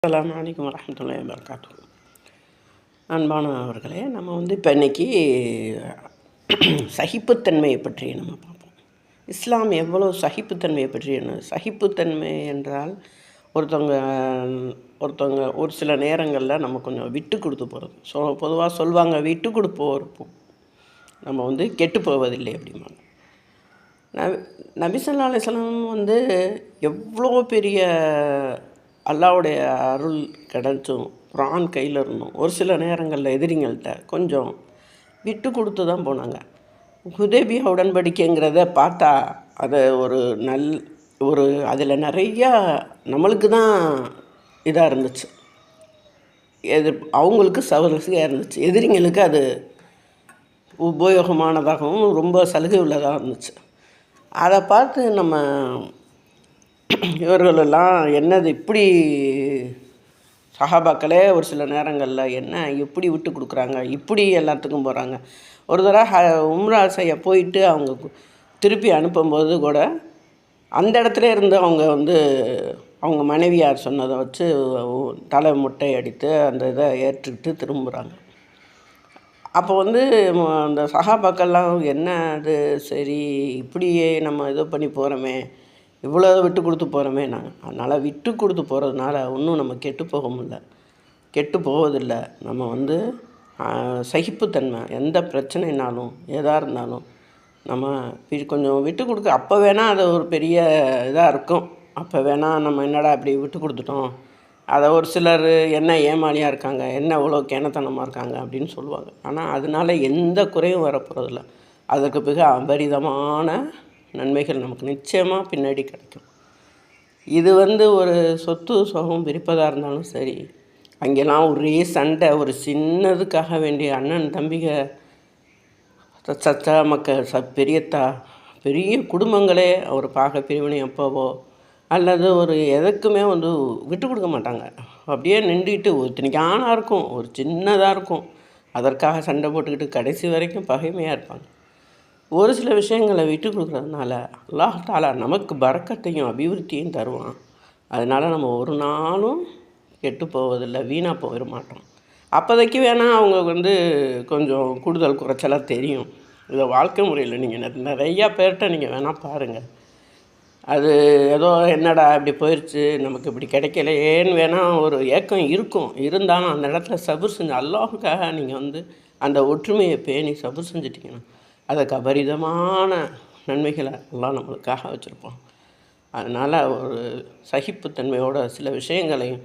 அஸ்ஸலாமு அலைக்கும் வரஹ்மத்துல்லாஹி வபரகாத்துஹு. அன்பானவர்களே, நம்ம இப்போ இன்றைக்கி சகிப்புத்தன்மையை பற்றி நம்ம பார்ப்போம். இஸ்லாம் எவ்வளோ சகிப்புத்தன்மையை பற்றி சகிப்புத்தன்மை என்றால் ஒருத்தவங்க ஒருத்தவங்க ஒரு சில நேரங்களில் நம்ம கொஞ்சம் விட்டு கொடுத்து போகிறது. பொதுவாக சொல்லுவாங்க, விட்டு கொடுப்போர் நம்ம கெட்டு போவதில்லை அப்படிம்பாங்க. நபி ஸல்லல்லாஹு அலைஹி வஸல்லம் எவ்வளோ பெரிய அல்லாஹ்வுடைய அருள் கிடச்சும் குர்ஆன் கையில் இருந்தும் ஒரு சில நேரங்களில் எதிரிங்கள்கிட்ட கொஞ்சம் விட்டு கொடுத்து தான் போனாங்க. ஹுதைபியா உடன்படிக்கைங்கிறத பார்த்தா அதை அதில் நிறையா நம்மளுக்கு தான் இதாக இருந்துச்சு, அவங்களுக்கு சலுகையாக இருந்துச்சு, எதிரிங்களுக்கு அது உபயோகமானதாகவும் ரொம்ப சலுகை உள்ளதாக இருந்துச்சு. அதை பார்த்து நம்ம இவர்களெல்லாம் என்னது இப்படி சஹாபாக்களே ஒரு சில நேரங்களில் என்ன இப்படி விட்டு கொடுக்குறாங்க, இப்படி எல்லாத்துக்கும் போகிறாங்க. ஒரு தடவை உம்ரா செய்ய போயிட்டு அவங்க திருப்பி அனுப்பும்போது கூட அந்த இடத்துல இருந்து அவங்க மனைவியார் சொன்னதை வச்சு தலை முட்டை அடித்து அந்த இதை ஏற்றுக்கிட்டு திரும்புகிறாங்க. அப்போ அந்த சஹாபாக்கள்லாம் என்ன அது சரி இப்படியே நம்ம இது பண்ணி போகிறோமே, இவ்வளோ விட்டு கொடுத்து போகிறோமே நாங்கள். அதனால் விட்டு கொடுத்து போகிறதுனால ஒன்றும் நம்ம கெட்டு போவதில்லை. நம்ம சகிப்புத்தன்மை, எந்த பிரச்சனைனாலும் எதாக இருந்தாலும் நம்ம கொஞ்சம் விட்டு கொடுக்க. அப்போ வேணால் அது ஒரு பெரிய இதாக இருக்கும். அப்போ வேணால் நம்ம என்னடா இப்படி விட்டு கொடுத்துட்டோம், அதை ஒரு சிலர் என்ன ஏமாளியாக இருக்காங்க, என்ன இவ்வளோ கேனத்தனமாக இருக்காங்க அப்படின்னு சொல்லுவாங்க. ஆனால் அதனால் எந்த குறையும் வரப்போகிறதில்ல. அதற்கு பிறகு அபரிதமான நன்மைகள் நமக்கு நிச்சயமாக பின்னாடி கிடைக்கும். இது ஒரு சொத்து சுகம் பிரிப்பதாக இருந்தாலும் சரி, அங்கெல்லாம் ஒரே சண்டை, ஒரு சின்னதுக்காக வேண்டிய அண்ணன் தம்பிக சச்சா பெரிய குடும்பங்களே ஒரு பாக பிரிவினை அப்போவோ அல்லது ஒரு எதுக்குமே விட்டு கொடுக்க மாட்டாங்க. அப்படியே நின்றுட்டு இத்தனைக்கு ஆணாக இருக்கும், ஒரு சின்னதாக இருக்கும், அதற்காக சண்டை போட்டுக்கிட்டு கடைசி வரைக்கும் பகைமையாக இருப்பாங்க. ஒரு சில விஷயங்களை விட்டு கொடுக்குறதுனால அல்லாஹ் தஆலா நமக்கு பரக்கத்தையும் அபிவிருத்தியும் தருவான். அதனால் நம்ம ஒரு நாளும் கெட்டு போவதில்லை, வீணாக போயிட மாட்டோம். அப்போதைக்கு வேணால் அவங்க கொஞ்சம் கூடுதல் குறைச்சலாக தெரியும். இதை வாழ்க்கை முறையில் நீங்கள் நிறையா பேர்கிட்ட நீங்கள் வேணால் பாருங்கள். அது ஏதோ என்னடா இப்படி போயிடுச்சு, நமக்கு இப்படி கிடைக்கலையேன்னு வேணால் ஒரு ஏக்கம் இருக்கும். இருந்தாலும் அந்த இடத்துல சபுர் செஞ்சு அல்லாஹுக்காக நீங்கள் அந்த ஒற்றுமையை பேணி சபுர் செஞ்சிட்டிங்கன்னா அதுக்கு அபரிதமான நன்மைகளை எல்லாம் நம்மளுக்காக வச்சுருப்போம். அதனால் ஒரு சகிப்புத்தன்மையோட சில விஷயங்களையும்